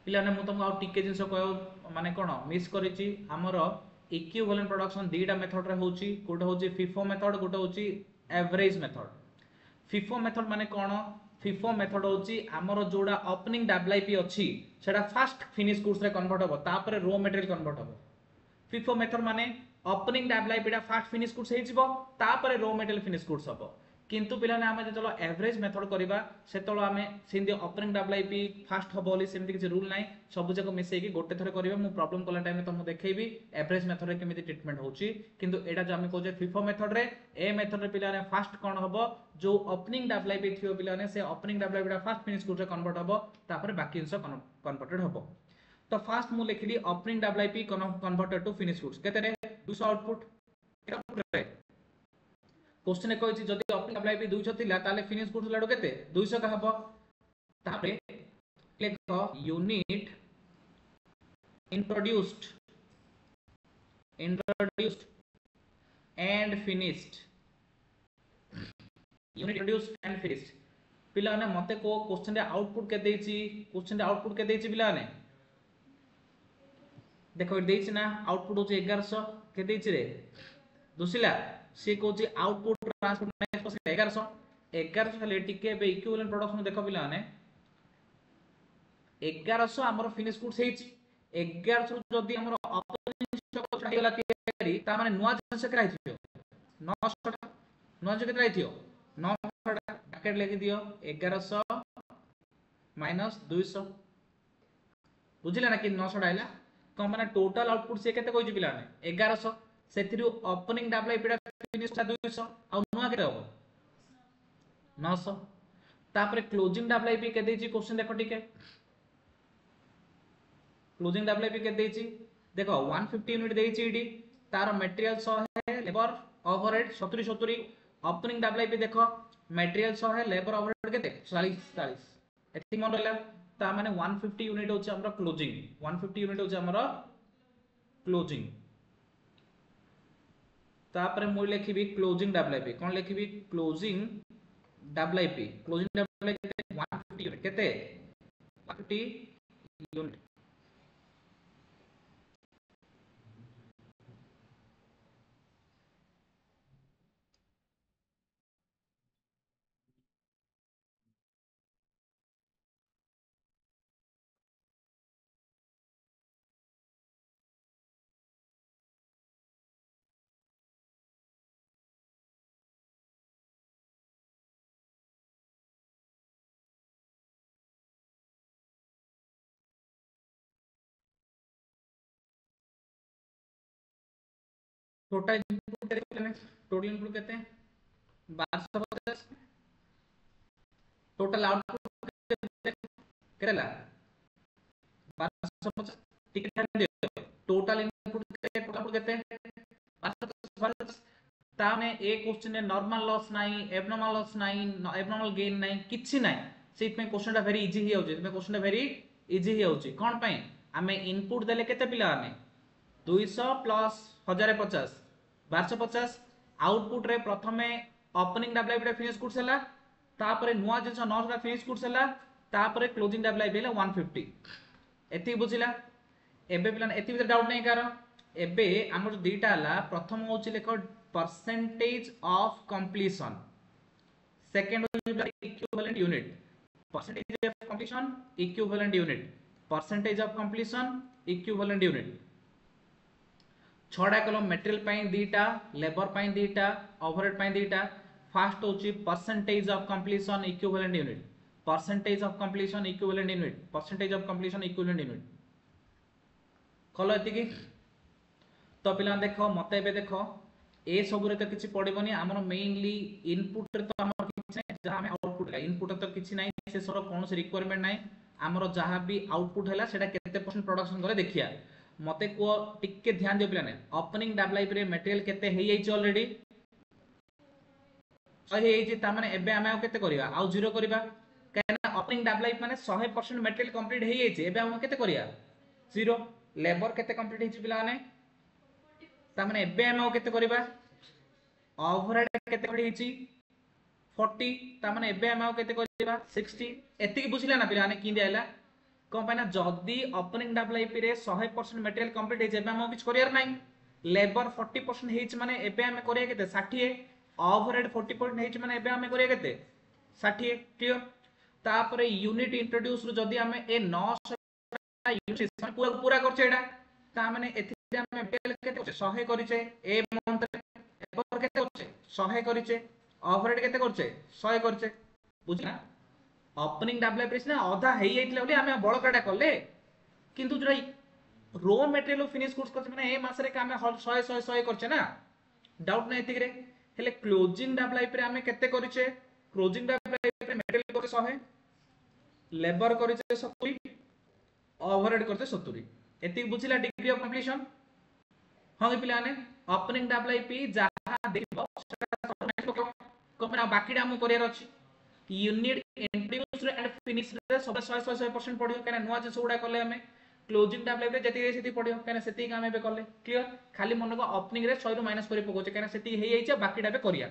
पिलाने मु तुमको आ टिके जिंस कहयो माने कोन मिस करिची हमर इक्विवेलेंट प्रोडक्शन दीटा मेथड रे होची कोटा होची FIFO मेथड कोटा होची एवरेज मेथड FIFO मेथड माने कोन FIFO मेथड होची हमर जोडा ओपनिंग डब्ल्यूआईपी अछि सेटा फास्ट फिनिश गुड्स रे कन्वर्ट होबो तापर रॉ मटेरियल कन्वर्ट होबो FIFO मेथड माने ओपनिंग डब्ल्यूआईपी टा फास्ट फिनिश गुड्स हेजिबो तापर रॉ मटेरियल फिनिश गुड्स होबो किंतु पिलाने आमे चलो एवरेज मेथड करबा सेतलो आमे सिंदी ओपनिंग डब्ल्यूआईपी फास्ट होबो बोली सेमति किछ रूल नाही सब जको मिसै कि गोटे थरे करबा मु प्रॉब्लम कोला टाइम में तुमको देखैबी एवरेज मेथड रे केमिति ट्रीटमेंट होची किंतु एडा जो आमे कोजे FIFO मेथड रे ए मेथड रे पिलाने फास्ट कोन होबो जो ओपनिंग डब्ल्यूआईपी थियो पिलाने से ओपनिंग डब्ल्यूआईपी टा फास्ट फिनिश गुड्स रे कन्वर्ट होबो तापर बाकी इंस कन्वर्टेड होबो तो फास्ट मु लिखली opening WIP converted to finish goods केते रे 200 आउटपुट क्वेश्चन कहछि जदि ओपनिंग डब्ल्यूआईपी 200 थिला ताले फिनिश गुड्स लाडो केते 200 का हबो तापरे लिखो unit introduced and finished unit introduced and finished पिला ने मते को क्वेश्चन रे आउटपुट के देछि पिला ने देखो देछि ना आउटपुट हो 1100 के देछि रे दुसिला से कोची आउटपुट ट्रांसपोर्ट नेक्स्ट 1100 खाली टिके बे इक्विवेलेंट प्रोडक्शन देखो पिला ने 1100 हमर फिनिश गुड्स हेछि 1100 जदी हमर ओपनिंग स्टॉक छाडी गला तयारी ता माने नुवा जिंस के राइथियो 900 नुवा जे के राइथियो 900 ब्रैकेट लेके दियो 1100 माइनस 200 बुझिला ना कि 900 आइला को माने टोटल आउटपुट से केते कोइ पिला ने 1100 सेथिरु ओपनिंग डब्ल्यूआईपी टा फिनिश टा 200 आ नुवा केते हो 900 तापरे क्लोजिंग डब्ल्यूआईपी के देछि क्वेश्चन देखो ठीक है क्लोजिंग डब्ल्यूआईपी के देछि देखो 150 यूनिट देछि इडी तार मटेरियल 100 है लेबर ओवरहेड 70 ओपनिंग डब्ल्यूआईपी देखो मटेरियल 100 है लेबर ओवरहेड केते 40 एति मन रहला ता माने 150 यूनिट होछि हमर क्लोजिंग 150 यूनिट होछि हमर क्लोजिंग तापर मु लिखिबी क्लोजिंग डब्ल्यूआईपी कोन लिखिबी क्लोजिंग डब्ल्यूआईपी 150 यूनिट केते 150 यूनिट टोटल इनपुट केते 1250 टोटल आउटपुट केतेला 1250 टिकट दियो टोटल इनपुट केते 1250 ताने ए क्वेश्चन ने नॉर्मल लॉस नाही एबनॉर्मल लॉस नाही एबनॉर्मल गेन नाही किछि नाही सेट में क्वेश्चन टा वेरी इजी ही होजे में क्वेश्चन टा वेरी इजी ही होजे कोन पई हमें इनपुट देले केते पिला ने 200 प्लस 1050 1250 आउटपुट रे प्रथमे ओपनिंग डब्ल्यूआईपी रे फिनिश गुड्स हला तापरे नुवा जिंस 900 रा फिनिश गुड्स हला तापरे क्लोजिंग डब्ल्यूआईपी हला 150 एति बुझिला एबे पिलान एति भीतर डाउट नै कार एबे हमर दुईटा हला प्रथम होछि लेखो परसेंटेज ऑफ कंप्लीशन सेकंड होछि equivalent unit percentage of completion equivalent unit percentage of completion equivalent unit छड़ा कलम मटेरियल पाइन दीटा लेबर पाइन दीटा ओवरहेड पाइन दीटा फास्ट होची percentage of completion equivalent unit percentage of completion equivalent unit percentage of completion equivalent unit कलो एति की तो पिला देखो मते एबे देखो ए सब रे तो किछि पडिबोनी हमर मेनली इनपुट रे तो हमर जहाँ हमें आउटपुट है इनपुट तो किसी ना से सर कौन से रिक्वायरमेंट ना आमर जहाँ भी आउटपुट है सेटा केते परसेंट प्रोडक्शन करे देखिया मते को टिके ध्यान दियो पिलाने ओपनिंग डाब लाइफ रे मटेरियल केते हे जाइछ ऑलरेडी सही हे ता माने एबे हमें केते करिया आउ जीरो करिया कहना ओपनिंग डाब लाइफ माने 100% मटेरियल कंप्लीट हे जाइछ एबे हम केते करिया जीरो लेबर केते कंप्लीट हे पिलाने ता माने एबे हम केते करिया ओवरहेड केते पड़ी 40 ता माने एबे हम केते करिबा 60 एति बुझिला ना पिलाने कि दियाला कोन पाना जदी ओपनिंग डाब लाइफ रे 100% मटेरियल कंप्लीट हे जेबे हम किछ करियर नाही लेबर 40% हेच माने एबे हम करिया केते 60 ओवरहेड 40% हेच माने एबे हम करिया केते 60 क्लियर तापरे यूनिट इंट्रोड्यूस रु जदी हम ए 900 यूनिट पूरा पूरा करछे एडा ता माने एथि हम मटेरियल केते 100 करिछे ए मंथ रे लेबर केते करछे 100 करिछे ओवरहेड केते करछे 100 करछे बुझना ओपनिंग डाबल प्रेस ना आधा हेई जाइतले बोली हमें बळकाटा करले किंतु जरा रो मटेरियल फिनिश कोर्स करछे माने ए मास रे का हमें 100 100 100 करछे ना डाउट नै एतिक रे हेले क्लोजिंग डाबल लाइफ रे हमें केते करछे क्लोजिंग डाबल लाइफ रे मटेरियल करछे 100 लेबर करछे 70 ओवरहेड करछे 70 एतिक बुझिला डिग्री ऑफ कंप्लीशन हां पिलाने ओपनिंग डाबल लाइफ जहां देखबो बाकी हम करियर अछि यूनिट इंट्रोड्यूस एंड फिनिश रे सब 100% पढियो कने नुवा जे सोडा करले हमें क्लोजिंग डाब लाइफ रे जति सेति पढियो कने सेति का हमें बे करले क्लियर खाली मन को ओपनिंग रे 100 रु माइनस करि पकोचे कने सेति हे जाइछ बाकी डाबे करिया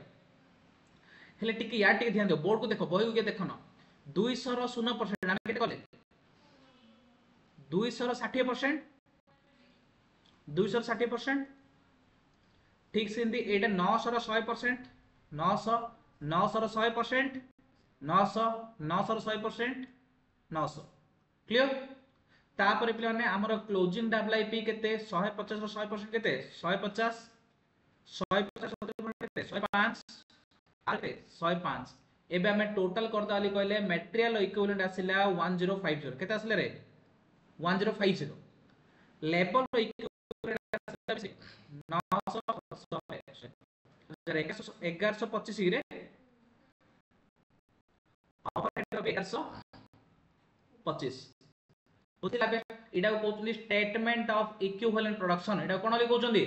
हेले टिके या टिके ध्यान दो बोर्ड को देखो बही के देखनो 200 रो 0% हम केते करले 200 रो 60% 200 60% ठीक सिंधी एटा 900 रो 100% 900 900 रो 100% 900 900 रो 100% 900 क्लियर तापर पिला ने हमर क्लोजिंग डाब लाइफ केते 150 रो 100% केते 150 150 केते 105 आते 105 एबे हमें टोटल कर दाली कहले मटेरियल इक्विवेलेंट आसिला 1050 केते आसले रे 1050 लेबर इक्विवेलेंट आसिला 900 1125 रे ओवरहेड 1125 बुझिला बे इडा कहउछली स्टेटमेंट ऑफ इक्विवेलेंट प्रोडक्शन इडा कोन लिखउछंदी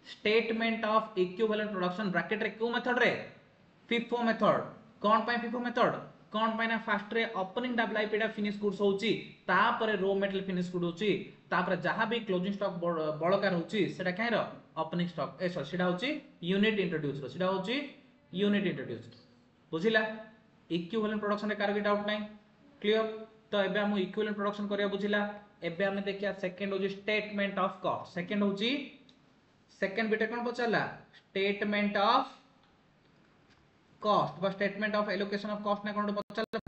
statement of equivalent production bracket रे क्यू मेथड रे फिफो मेथड कोन पाई फिफो मेथड कोन पाई ना फास्ट रे ओपनिंग डाब लाइफ इडा फिनिश गुड्स होउची तापरे रो मेटेरियल फिनिश गुड होउची तापरे जहां भी क्लोजिंग स्टॉक बळकार होउची सेटा काहे रो ओपनिंग स्टॉक ए सॉरी सेटा होउची यूनिट इंट्रोड्यूस रो सेटा होउची यूनिट इंट्रोड्यूस बुझिला इक्विवेलेंट प्रोडक्शन रे कार भी डाउट नाही क्लियर तो एबे हम इक्विवेलेंट प्रोडक्शन करिया बुझिला एबे हम देखिया सेकंड होउची स्टेटमेंट ऑफ कॉस्ट सेकंड होउची सेकंड बिटे कोन पचाला स्टेटमेंट ऑफ कॉस्ट बा statement of allocation of cost ना कोन पचाला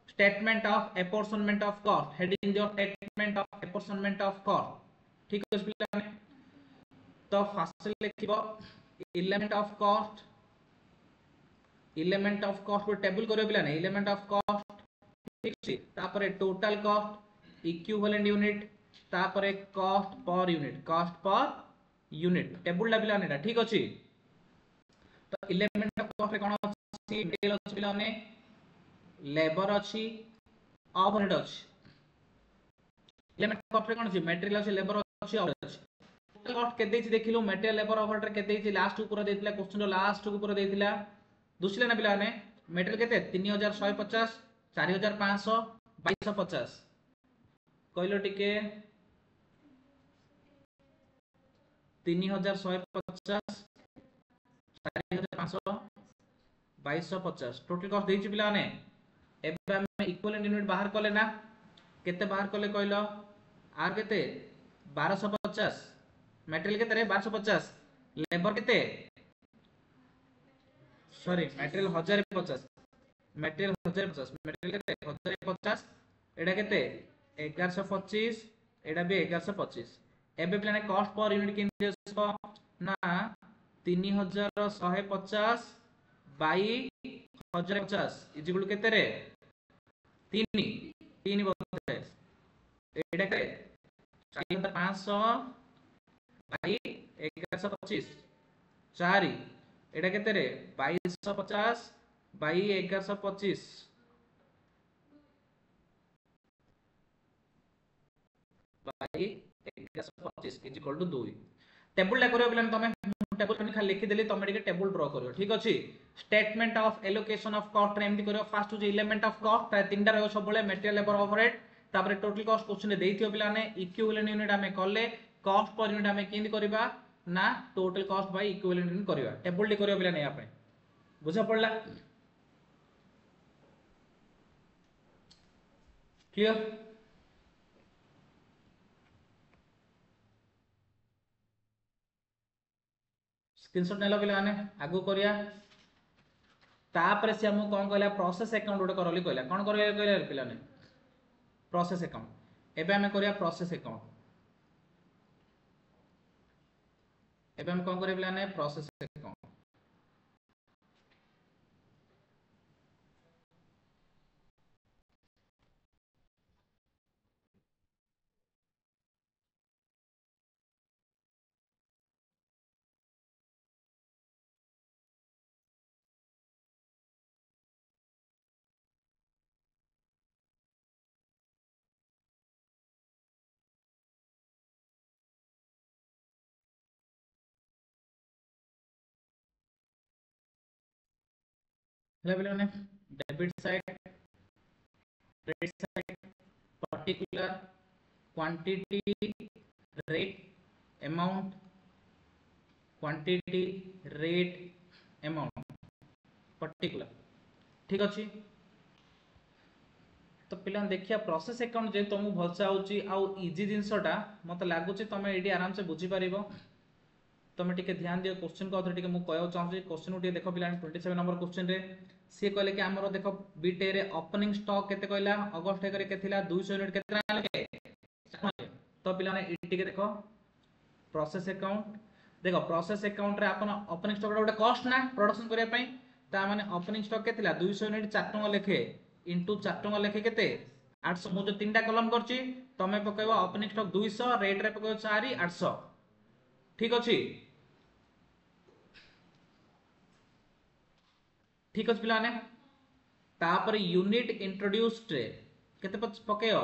statement of apportionment of cost heading दियो statement of apportionment of cost ठीक है पिला तो फास्ट लिखिबो element of cost element of cost को टेबल करियो पिला ने एलिमेंट ऑफ कॉस्ट ठीक छी तापरे टोटल कॉस्ट इक्विवेलेंट यूनिट तापरे कॉस्ट पर यूनिट टेबल ला पिला नेटा ठीक अछि तो एलिमेंट ऑफ कॉस्ट रे कोन अछि मटेरियल अछि पिला ने लेबर अछि ओवरहेड अछि एलिमेंट ऑफ कॉस्ट रे कोन अछि मटेरियल अछि लेबर अछि ओवरहेड अछि टोटल कॉस्ट के देछि देखिलो मटेरियल लेबर ओवरहेड रे के देछि लास्ट ऊपर देथिला क्वेश्चन रो लास्ट ऊपर देथिला दुसले ना पिला ने मटेरियल केते 3150 4500 2250 कहलो टिके 3150 4500 2250 टोटल कॉस्ट देछि पिला ने एबे हम इक्विवेलेंट यूनिट बाहर करले ना केते बाहर करले कहलो आर केते 1250 मटेरियल केते रे 1250 लेबर केते सॉरी मटेरियल 1050 मटेरियल 1050 मटेरियल केते 1050 एडा केते 1125 एडा भी 1125 एबे प्लान कॉस्ट पर यूनिट किन देसो ना 3150 बाई 1050 इज इक्वल केते रे 3 बोलते एडा के 4500 बाई 1125 4 एटा केते रे 2250 by 1125 by 1125 is equal to 2 table टा करियो बिलन तमे टेबल खाली लिखि देली तमे टिके टेबल ड्रा करियो ठीक अछि statement of allocation of cost रे एमति करियो first J element of cost ता तीनटा रहयो सब बळे मटेरियल लेबर ओवरहेड तापर टोटल कॉस्ट क्वेश्चन रे देइथियो बिलाने इक्विवेलेंट यूनिट हमें कले कॉस्ट पर यूनिट हमें केंदी करबा ना total cost by equivalent unit करबा टेबल टी करियो बिलाने या पे बुझा पड़ला क्लियर स्क्रीनशॉट नेलो बिलाने आगु करिया तापर से हम कोन कहला प्रोसेस अकाउंट गोटे करली कहला कोन करिया कहला पिलाने प्रोसेस अकाउंट एबे हमें करिया प्रोसेस अकाउंट एबे हम कोन करिया पिलाने प्रोसेस अकाउंट हेला पिलाने debit side credit side particular quantity rate amount quantity rate amount particular ठीक अच्छी तो पिला देखिया प्रोसेस अकाउंट जे तुमको भलसे आउची आउ इजी जिंसटा मते लागुची तमे एडी आराम से बुझी परिबो तमे टिके ध्यान दियो क्वेश्चन को अथर टिके मु कहयो चाहूची क्वेश्चन उठी देखो पिला 27 नंबर क्वेश्चन रे से कहले कि हमरो देखो बीटे रे ओपनिंग स्टॉक केते कहला अगस्त एकरे के थिला 200 यूनिट केतना लेके तो पिला ने टिके देखो प्रोसेस अकाउंट देखो प्रोसेस अकाउंट रे अपन ओपनिंग स्टॉक गोटे कॉस्ट ना प्रोडक्शन करिया पई ता माने ओपनिंग स्टॉक केतिला 200 यूनिट 4 टका लेखे इनटू 4 टका लेखे केते 800 मु जो तीनटा कॉलम करची तमे पकेबो ओपनिंग स्टॉक 200 रेट रे पकेबो 4 800 ठीक अछि ठीक अछि पिलाने तापर यूनिट इंट्रोड्यूस्ड रे केते पकेयो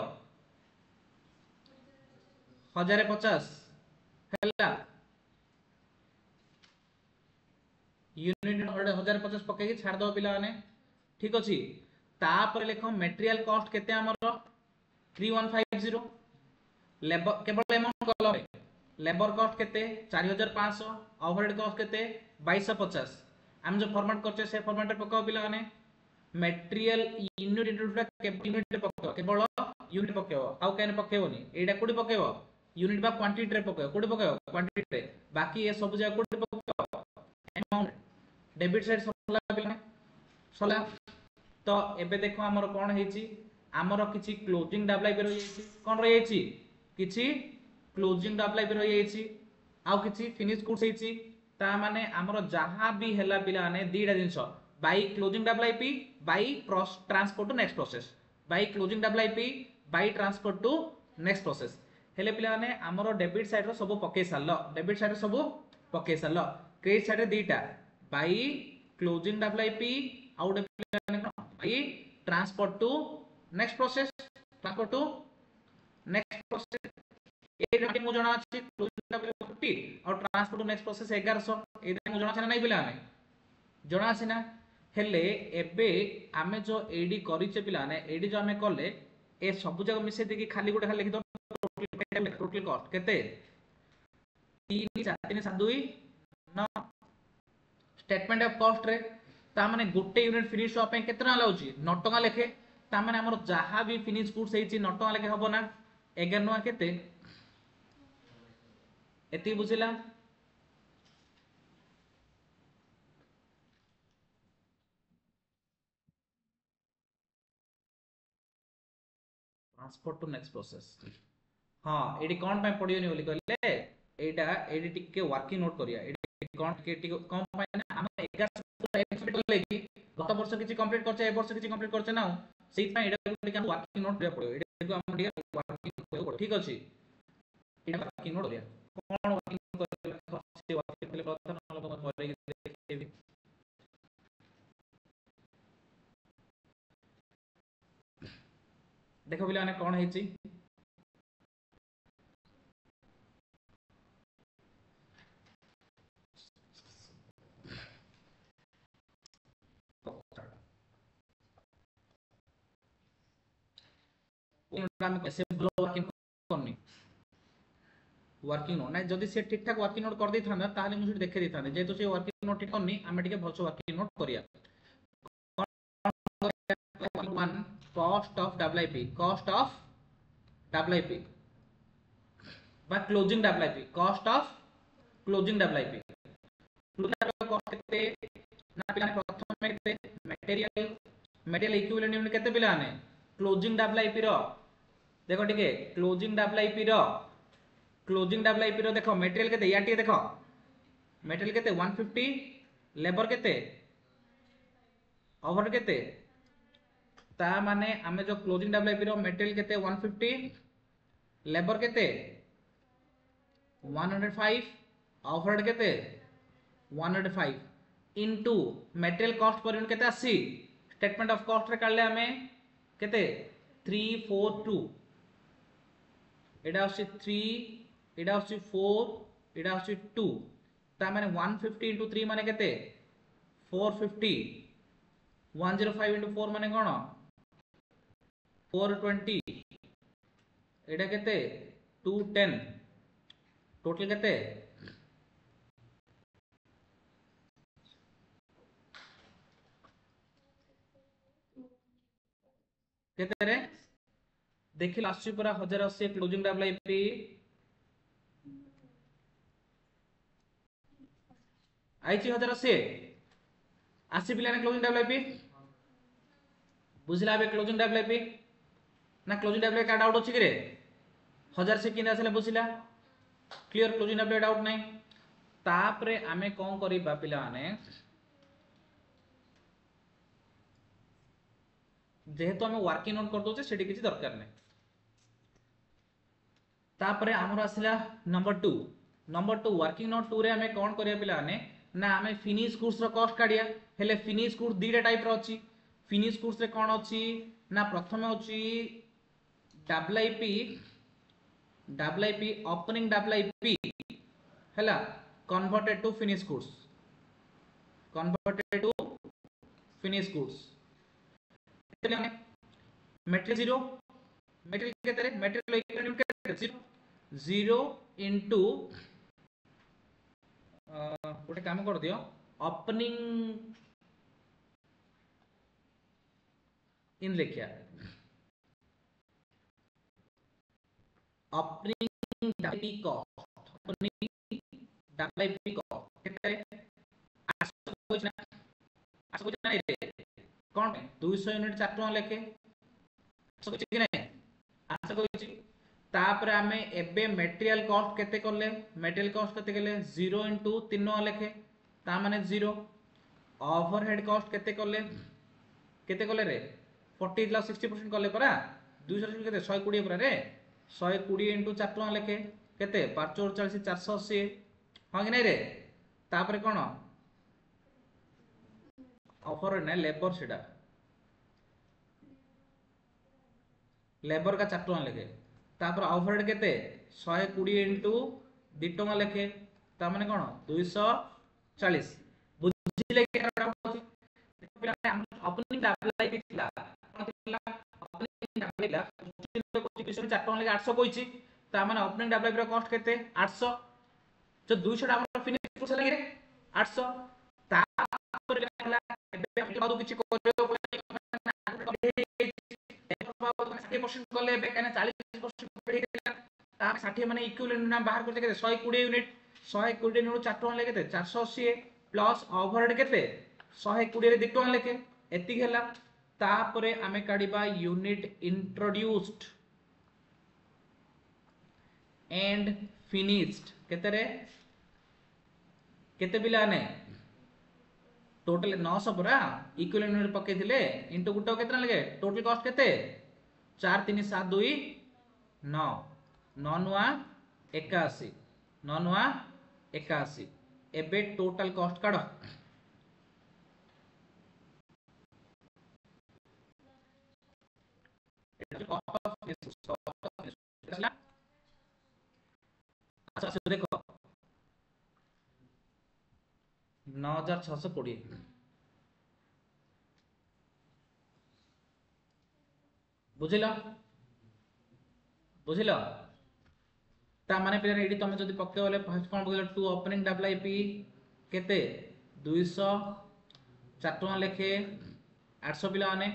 1050 हैला यूनिट 1050 पके छाड़ दो पिला माने ठीक अछि तापर लेखो मटेरियल कॉस्ट केते हमर 3150 लेबर केवल अमाउंट कॉलम लेबर कॉस्ट केते 4500 ओवरहेड कॉस्ट केते 2250 हम जो फॉर्मेट करछे से फॉर्मेट रे पकाओ पिला माने मटेरियल यूनिट इंट्रोड्यूस यूनिट रे पकाओ केवल यूनिट पकाओ आउ केन पकाओनी एडा कोडी पकाओ यूनिट बा क्वांटिटी रे पकाओ कोडी पकाओ क्वांटिटी रे बाकी ये सब जगह कोडी पकाओ अमाउंट डेबिट साइड सला पिला सला तो एबे देखो हमर कोन हेची हमर किछि क्लोजिंग डबलाई पे रहि जाईछि कोन रहि जाईछि किछि क्लोजिंग डबलाई पे रहि जाईछि आउ किछि फिनिश गुड्स हेची ता माने हमर जहां भी हैला पिला ने दीडा जिंस by closing डबलाई P by transport to next process by closing डबलाई P by transport to next process हेले पिला ने हमर डेबिट साइड रो सब पके सारलो डेबिट साइड रो सब पके सारलो क्रेडिट साइड रे दीटा बाई क्लोजिंग डबलाई पी आउ by transport to next process transport to next process ए रेट मु जणा अछि क्लोजिंग डबलाई 50 और ट्रांसपोर्ट टू नेक्स्ट प्रोसेस 1100 ए मु जणा छै ना नै पिला ने जणा अछि ना हेले एबे आमे जो एडी करिचे पिला ने एडी जो आमे करले ए सब जगह मिसे देकी खाली गोटे खाली लिखि दो टोटल कॉस्ट केते 3 4 3 7 2 9 स्टेटमेंट ऑफ कॉस्ट रे ता माने गोटे यूनिट फिनिश हो पे केतना लाउची 9 टका लेखे ता माने हमर जहां भी फिनिश गुड्स हेची 9 टका लेखे हबो ना 11 नुआ केते एती बुझिला ट्रांसपोर्ट टू नेक्स्ट प्रोसेस हां एडी कोन पे पडियोनी बोली कहले एटा एडी टिके वर्किंग नोट करिया एडी कोन टिके कम पे ना हम 11 एक्सपेक्ट लेकी गत वर्ष किछि कंप्लीट करछे ए वर्ष किछि कंप्लीट करछे ना सेहि पे एडा टिके हम वर्किंग नोट करिया पडियो एडी को हम टिके वर्किंग करियो ठीक अछि एडा वर्किंग नोट करिया कोन वर्किंग करिया वर्किंग ले प्रथम हम करै देखिबी देख पे कौन है वर्किंग नोट ना जदि से ठीक ठाक वर्किंग नोट कर देता ताहले मुझे देखे देता जेहेतु से वर्किंग नोट ठीक करनी आम टे भलसे वर्किंग नोट करिया वन कॉस्ट ऑफ डब्ल्यूआईपी बा closing WIP cost of closing WIP cost केते ना पिलाने प्रथम केते मटेरियल इक्विवेलेंट यूनिट केते पिलाने क्लोजिंग डब्ल्यूआईपी रो देखो ठीक है क्लोजिंग डब्ल्यूआईपी रो देखो मटेरियल केते या टी देखो मटेरियल केते 150 लेबर केते ओवरहेड केते ता माने हमें जो क्लोजिंग डब्ल्यूआईपी रो मटेरियल केते 150 लेबर केते 105 ओवरहेड केते 105 into material cost per unit केते 80 स्टेटमेंट ऑफ कॉस्ट रे काढले हमें केते 342 एडा आसी 3 एडा आसी 4 एडा आसी 2 ता माने 150 इनटू 3 माने केते 450 105 इनटू 4 माने कोन 420 एडा केते 210 टोटल केते केते रे देखिल आसी पूरा 1080 क्लोजिंग डब्ल्यूआईपी आईची 1080 आसी पिला ने क्लोजिंग डब्ल्यूआईपी बुझला बे क्लोजिंग डब्ल्यूआईपी ना क्लोजिंग डब्ल्यूआईपी का डाउट अछि कि रे 1000 से किने आसले बुझिला क्लियर क्लोजिंग डब्ल्यूआईपी डाउट नै तापरे आमे कोन करिबा पिला ने जेहेतु आमे वर्किंग नोट कर दोचे सेठी किछि दरकार नै तापरे हमर आसला नंबर 2 वर्किंग नोट 2 रे आमे कोन करिया पिला ने ना आमे फिनिश गुड्स रो कॉस्ट काढिया हेले फिनिश गुड्स दीटा टाइप रो अछि फिनिश गुड्स रे कोन अछि ना प्रथमे अछि डब्ल्यूआईपी ओपनिंग डब्ल्यूआईपी हैला converted to finish goods material zero material केते रे मटेरियल इक्विवेलेंट केते जीरो इनटू गोटे काम कर दियो ओपनिंग इन लिखिया opening WIP cost opening WIP cost केते 800 होइछ ना 800 होइछ ना रे कोन 200 यूनिट 4 टका लेके 800 होइछ कि नै 800 होइछ तापर आमे एबे मटेरियल कॉस्ट केते करले मटेरियल कॉस्ट केते केले 0 इनटू 3 टका लेके ता माने 0 ओवरहेड कॉस्ट केते करले रे 40 ला 60% करले परा 200 केते 120 परा रे 120 इनटू 4 टका लेके केते 540 480 हां कि नै रे तापर कोन ओवरहेड नै लेबर सेटा लेबर का 4 टका लेके तापर ओवरहेड केते 120 इनटू 2 टका लेके ता माने कोन 240 बुझिले के ओपनिंग डब्ल्यूआईपी थिला ओपनिंग डब्ल्यूआईपी 4 टका लेके 800 कोइछि ता माने ओपनिंग डब्ल्यूआईपी रो कॉस्ट केते 800 जो 200 हमर फिनिश प्रोसेस लागे रे 800 ता पर हला एबे हम बादू किछि करियो 60% कले बेकाने 40% बढ़ी गेला ता 60 माने इक्विवेलेंट ना बाहर करते केते 120 यूनिट 120 यूनिट 4 टका लेके 480 प्लस ओवरहेड केते 120 रे 2 टका लेके एति गेला तापरे आमे काढिबा यूनिट इंट्रोड्यूस्ड एंड फिनिश्ड केते रे केते पिला ने टोटल 900 पूरा इक्विवेलेंट यूनिट पके थिले इनटू गुटो केतना लगे टोटल कॉस्ट केते 4 3 7 2 9 9 नुआ 81 9 नुआ 81 एबे टोटल कॉस्ट काढो अच्छा देखो 9620 बुझिल बुझिल ता माने पिला एडी तमे जदी पक्के बोले फर्स्ट कोन बुझिल टू ओपनिंग डब्ल्यूआईपी केते 200 4 टका लेखे 800 पिला माने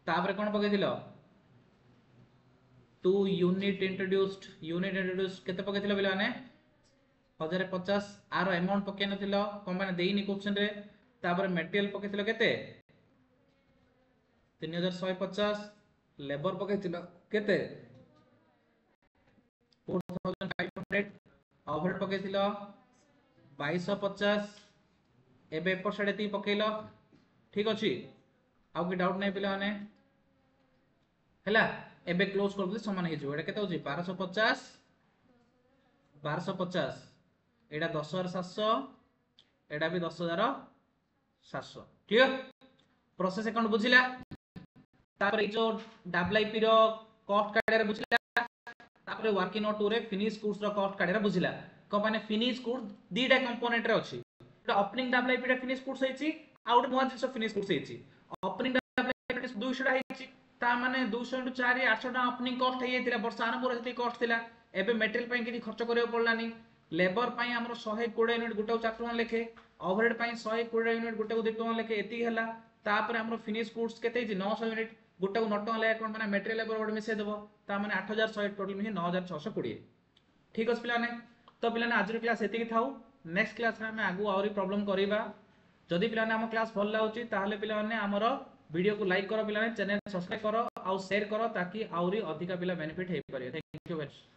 तापर कोन पके दिलो टू यूनिट इंट्रोड्यूस्ड केते पके दिलो पिला माने 1050 आरो अमाउंट पके नथिलो कोन माने देइनी क्वेश्चन रे तापर मटेरियल पके दिलो केते 3150 लेबर पके दिलो केते 4500 ओवरहेड पके दिलो 2250 एबे एपर साइड ती पकेइलो ठीक अछि आउ की डाउट नै पिला माने हैला एबे क्लोज कर दे समान हे जो एटा केते होची 1250 एटा 10700 एटा भी 10700 ठीक प्रोसेस अकाउंट बुझिला तापर जो डब्ल्यूआईपी रो कॉस्ट काढे रे बुझिला तापर वर्किंग नोट 2 रे फिनिश गुड्स रो कॉस्ट काढे रे बुझिला को माने फिनिश गुड दीटा कंपोनेंट रे अछि एटा ओपनिंग डब्ल्यूआईपी रे फिनिश गुड्स हेची आउट नुवा जिंस फिनिश गुड्स हेची ओपनिंग डब्ल्यूआईपी 200 हेची ता माने 200 * 4 800 टा ओपनिंग कॉस्ट हे जेतिला वर्ष आरंभ रे हेती कॉस्ट थिला एबे मटेरियल पई किछि खर्च करियो पड़लानी लेबर पई हमर 120 यूनिट गुटा 4 टका लेखे ओवरहेड पई 120 यूनिट गुटा 2 टका लेखे एती हला तापर हमर फिनिश गुड्स केते हि 900 यूनिट गुटा 9 टका ले अकाउंट माने मटेरियल लेबर वर्ड मिसे देबो ता माने 8100 टोटल मिहि 9620 ठीक अछि पिलाने तो पिलाने आज रो क्लास एती थाउ नेक्स्ट क्लास रे हम आगु आउरी प्रॉब्लम करिबा जदि पिलाने हम क्लास भल लाउची ताहले पिलाने हमर वीडियो को लाइक करो पिलाने चैनल सब्सक्राइब करो और शेयर करो ताकि आउरी अधिका पिला बेनिफिट हे परियो थैंक यू वेरी मच।